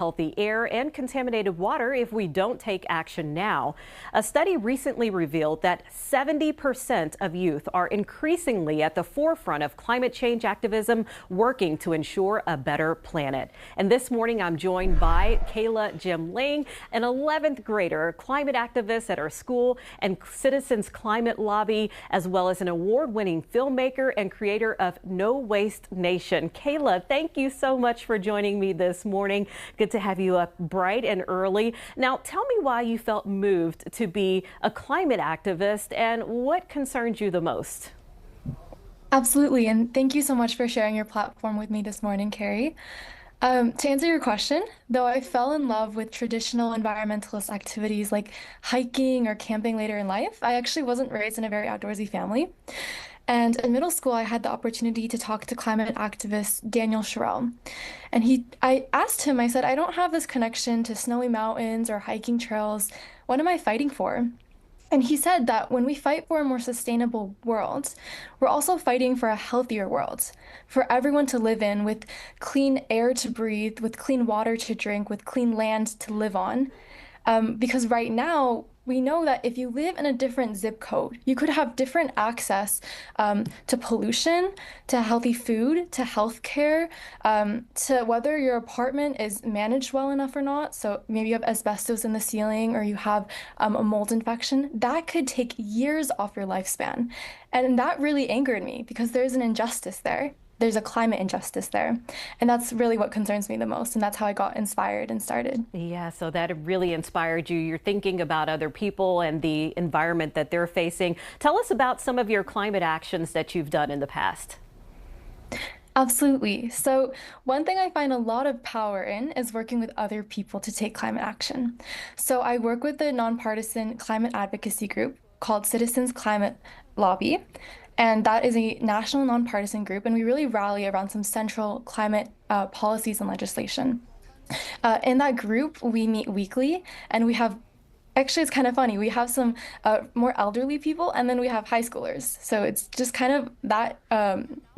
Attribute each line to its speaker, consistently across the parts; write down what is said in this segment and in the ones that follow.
Speaker 1: Healthy air and contaminated water if we don't take action now. A study recently revealed that 70% of youth are increasingly at the forefront of climate change activism, working to ensure a better planet. And this morning, I'm joined by Kayla Ling, an 11th grader, climate activist at our school and Citizens Climate Lobby, as well as an award-winning filmmaker and creator of No Waste Nation. Kayla, thank you so much for joining me this morning. Good to have you up bright and early. Now, tell me why you felt moved to be a climate activist and what concerns you the most.
Speaker 2: Absolutely, and thank you so much for sharing your platform with me this morning, Carrie. To answer your question, though I fell in love with traditional environmentalist activities like hiking or camping later in life, I actually wasn't raised in a very outdoorsy family. And in middle school, I had the opportunity to talk to climate activist Daniel Sherrill. And I asked him, I said, I don't have this connection to snowy mountains or hiking trails. What am I fighting for? And he said that when we fight for a more sustainable world, we're also fighting for a healthier world, for everyone to live in, with clean air to breathe, with clean water to drink, with clean land to live on. Because right now, we know that if you live in a different zip code, you could have different access to pollution, to healthy food, to healthcare, to whether your apartment is managed well enough or not. So maybe you have asbestos in the ceiling or you have a mold infection. That could take years off your lifespan. And that really angered me because there's an injustice there. There's a climate injustice there. And that's really what concerns me the most. And that's how I got inspired and started.
Speaker 1: Yeah, so that really inspired you. You're thinking about other people and the environment that they're facing. Tell us about some of your climate actions that you've done in the past.
Speaker 2: Absolutely. So one thing I find a lot of power in is working with other people to take climate action. So I work with a nonpartisan climate advocacy group called Citizens Climate Lobby. And that is a national nonpartisan group, and we really rally around some central climate policies and legislation. In that group, we meet weekly, and we have actually, it's kind of funny. We have some more elderly people, and then we have high schoolers. So it's just kind of that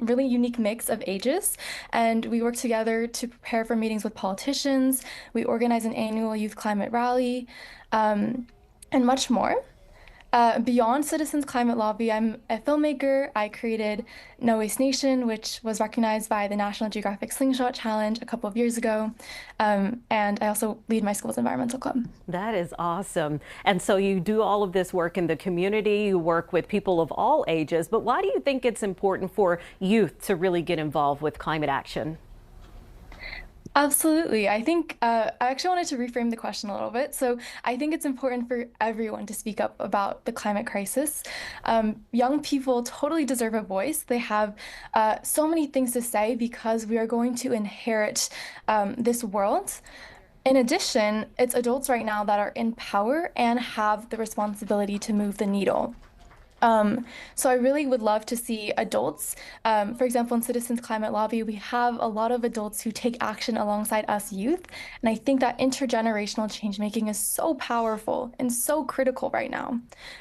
Speaker 2: really unique mix of ages. And we work together to prepare for meetings with politicians. We organize an annual youth climate rally, and much more. Beyond Citizens Climate Lobby, I'm a filmmaker. I created No Waste Nation, which was recognized by the National Geographic Slingshot Challenge a couple of years ago. And I also lead my school's environmental club.
Speaker 1: That is awesome. And so you do all of this work in the community, you work with people of all ages, but why do you think it's important for youth to really get involved with climate action?
Speaker 2: Absolutely. I think I actually wanted to reframe the question a little bit. So I think it's important for everyone to speak up about the climate crisis. Young people totally deserve a voice. They have so many things to say because we are going to inherit this world. In addition, it's adults right now that are in power and have the responsibility to move the needle. So I really would love to see adults, for example, in Citizens Climate Lobby, we have a lot of adults who take action alongside us youth. And I think that intergenerational change making is so powerful and so critical right now.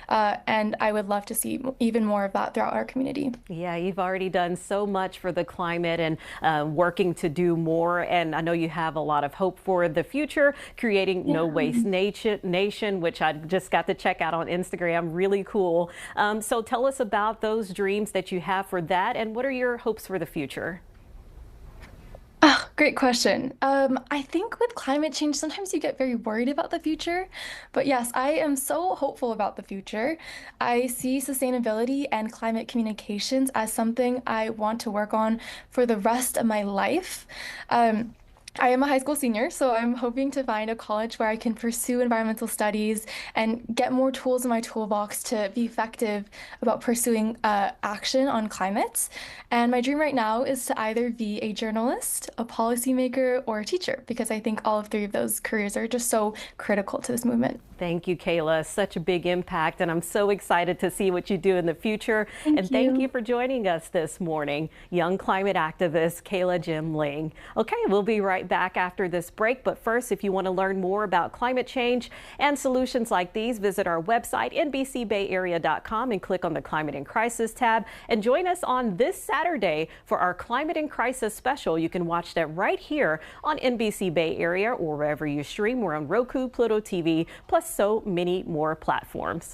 Speaker 2: And I would love to see even more of that throughout our community.
Speaker 1: Yeah, you've already done so much for the climate and working to do more. And I know you have a lot of hope for the future, creating No Waste Nation, which I just got to check out on Instagram. Really cool. So tell us about those dreams that you have for that, and what are your hopes for the future?
Speaker 2: Oh, great question. I think with climate change, sometimes you get very worried about the future. But yes, I am so hopeful about the future. I see sustainability and climate communications as something I want to work on for the rest of my life. I am a high school senior, so I'm hoping to find a college where I can pursue environmental studies and get more tools in my toolbox to be effective about pursuing action on climate. And my dream right now is to either be a journalist, a policymaker, or a teacher, because I think all of three of those careers are just so critical to this movement.
Speaker 1: Thank you, Kayla. Such a big impact, and I'm so excited to see what you do in the future. Thank you for joining us this morning, young climate activist Kayla Ling. Okay, we'll be right right back after this break. But first, if you want to learn more about climate change and solutions like these, visit our website, NBCBayArea.com, and click on the Climate in Crisis tab. And join us on this Saturday for our Climate in Crisis special. You can watch that right here on NBC Bay Area or wherever you stream. We're on Roku, Pluto TV, plus so many more platforms.